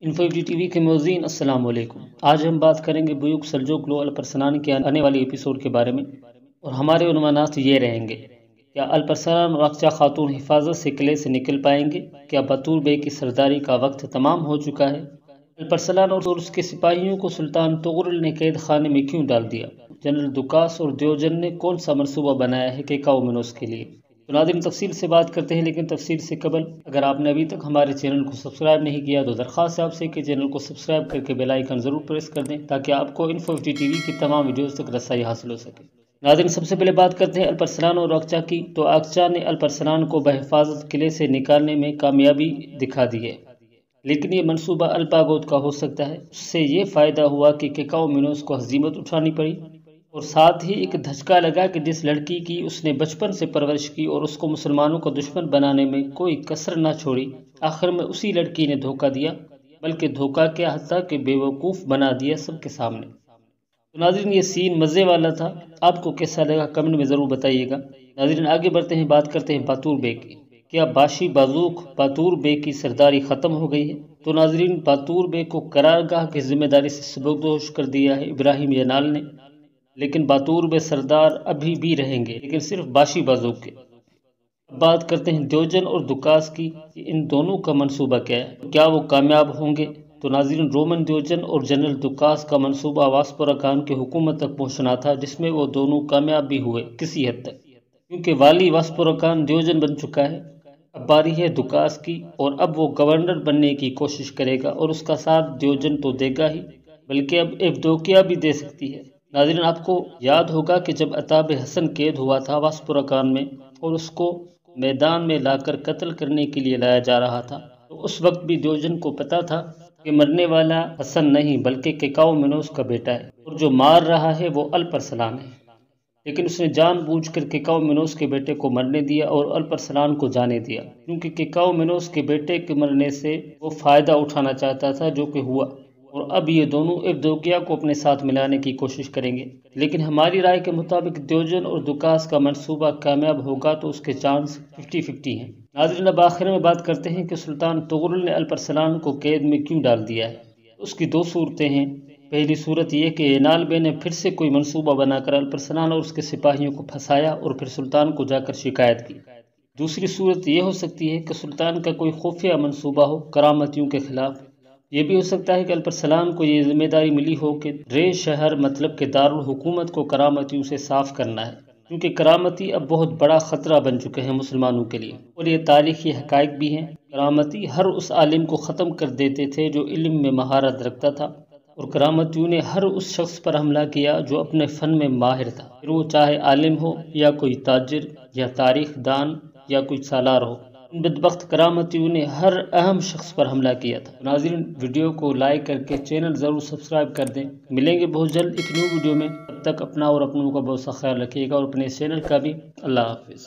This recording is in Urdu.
انفو ٹی وی کے موزین السلام علیکم۔ آج ہم بات کریں گے بیوک سلجوق لو الپرسنان کے آنے والی ایپیسوڈ کے بارے میں، اور ہمارے عنوانات یہ رہیں گے: کیا الپرسنان اور اقچا خاتون حفاظت سے قلعے سے نکل پائیں گے؟ کیا بطور بے کی سرداری کا وقت تمام ہو چکا ہے؟ الپرسنان اور اس کے سپاہیوں کو سلطان طغرل نے قید خانے میں کیوں ڈال دیا؟ جنرل دکاس اور دیوجن نے کون سا منصوبہ بنایا ہے کیکاؤمینوس کے لیے؟ تو ناظرین، تفصیل سے بات کرتے ہیں، لیکن تفصیل سے قبل اگر آپ نے ابھی تک ہمارے چینل کو سبسکرائب نہیں کیا تو درخواست ہے آپ سے کہ چینل کو سبسکرائب کر کے بیل آئیکن ضرور پریس کر دیں تاکہ آپ کو انفو ٹی وی کی تمام ویڈیوز تک رسائی حاصل ہو سکے۔ ناظرین، سب سے پہلے بات کرتے ہیں الپرسنان اور اقچا کی۔ تو اقچا نے الپرسنان کو بحفاظت قلعے سے نکالنے میں کامیابی دکھا دی ہے، لیکن یہ منصوبہ الپاگود کا ہو سکتا ہے۔ اس سے یہ فائدہ ہوا کہ کیکاؤمینوس کو ہزیمت اٹھانی پڑی، اور ساتھ ہی ایک دھچکا لگا کہ جس لڑکی کی اس نے بچپن سے پرورش کی اور اس کو مسلمانوں کا دشمن بنانے میں کوئی کسر نہ چھوڑی، آخر میں اسی لڑکی نے دھوکہ دیا، بلکہ دھوکہ کیا، حتیٰ کہ بیوقوف بنا دیا سب کے سامنے۔ تو ناظرین، یہ سین مزے والا تھا، آپ کو کیسا لگا کمنٹ میں ضرور بتائیے گا۔ ناظرین، آگے بڑھتے ہیں، بات کرتے ہیں باتور بے کی۔ کیا باشی بازوق باتور بے کی سرداری ختم ہو گئی ہے؟ تو ناظرین، باتور بے کو قرارگاہ کی ذمہ داری سے سبکدوش کر دیا ہے ابراہیم ینال نے، لیکن باتور بے سردار ابھی بھی رہیں گے، لیکن صرف باشی بازوق کے۔ اب بات کرتے ہیں دیوجن اور دکاس کی، کہ ان دونوں کا منصوبہ کیا ہے، کیا وہ کامیاب ہوں گے؟ تو ناظرین، رومن دیوجن اور جنرل دکاس کا منصوبہ واسپوراکان کی حکومت تک پہنچنا تھا، جس میں وہ دونوں کامیاب بھی ہوئے کسی حد تک، کیونکہ والی واسپوراکان دیوجن بن چکا ہے۔ اب باری ہے دکاس کی، اور اب وہ گورنر بننے کی کوشش کرے گا، اور اس کا ساتھ دیوجن تو دے گا ہی، بلکہ اب ایودوکیا بھی دے سکتی ہے۔ ناظرین، آپ کو یاد ہوگا کہ جب عتاب حسن قید ہوا تھا واسپوراکان میں اور اس کو میدان میں لا کر قتل کرنے کے لیے لایا جا رہا تھا، تو اس وقت بھی دیوجن کو پتا تھا کہ مرنے والا حسن نہیں بلکہ کیکاؤمینوس کا بیٹا ہے، اور جو مار رہا ہے وہ الپرسنان ہے، لیکن اس نے جان بوجھ کر کیکاؤمینوس کے بیٹے کو مرنے دیا اور الپرسنان کو جانے دیا، کیونکہ کیکاؤمینوس کے بیٹے کے مرنے سے وہ فائدہ اٹھانا چاہتا تھا، جو کہ ہوا، اور اب یہ دونوں ایودوکیا کو اپنے ساتھ ملانے کی کوشش کریں گے۔ لیکن ہماری رائے کے مطابق دیوجن اور دکاس کا منصوبہ کامیاب ہوگا تو اس کے چانس 50-50 ہیں۔ ناظرین، اب آخر میں بات کرتے ہیں کہ سلطان طغرل نے الپرسنان کو قید میں کیوں ڈال دیا ہے۔ اس کی دو صورتیں ہیں۔ پہلی صورت یہ کہ ینال بے نے پھر سے کوئی منصوبہ بنا کر الپرسنان اور اس کے سپاہیوں کو پھنسایا اور پھر سلطان کو جا کر شکایت کی۔ دوسری صورت یہ ہو سکتی ہے کہ سلطان کا کوئی خفیہ منصوبہ ہو کرامتیوں کے خلاف۔ یہ بھی ہو سکتا ہے کہ الپرسنان کو یہ ذمہ داری ملی ہو کہ رے شہر مطلب کہ دارالحکومت کو کرامتیوں سے صاف کرنا ہے، کیونکہ کرامتی اب بہت بڑا خطرہ بن چکے ہیں مسلمانوں کے لیے، اور یہ تاریخی حقائق بھی ہیں۔ کرامتی ہر اس عالم کو ختم کر دیتے تھے جو علم میں مہارت رکھتا تھا، اور کرامتیوں نے ہر اس شخص پر حملہ کیا جو اپنے فن میں ماہر تھا، پھر وہ چاہے عالم ہو یا کوئی تاجر یا تاریخ دان یا کوئی سالار ہو۔ ان بدبخت کرامتیوں نے ہر اہم شخص پر حملہ کیا تھا۔ ناظرین، ویڈیو کو لائک کر کے چینل ضرور سبسکرائب کر دیں۔ ملیں گے بہت جلد ایک نیو ویڈیو میں، تب تک اپنا اور اپنوں کا بہت سا خیال رکھیے گا، اور اپنے چینل کا بھی۔ اللہ حافظ۔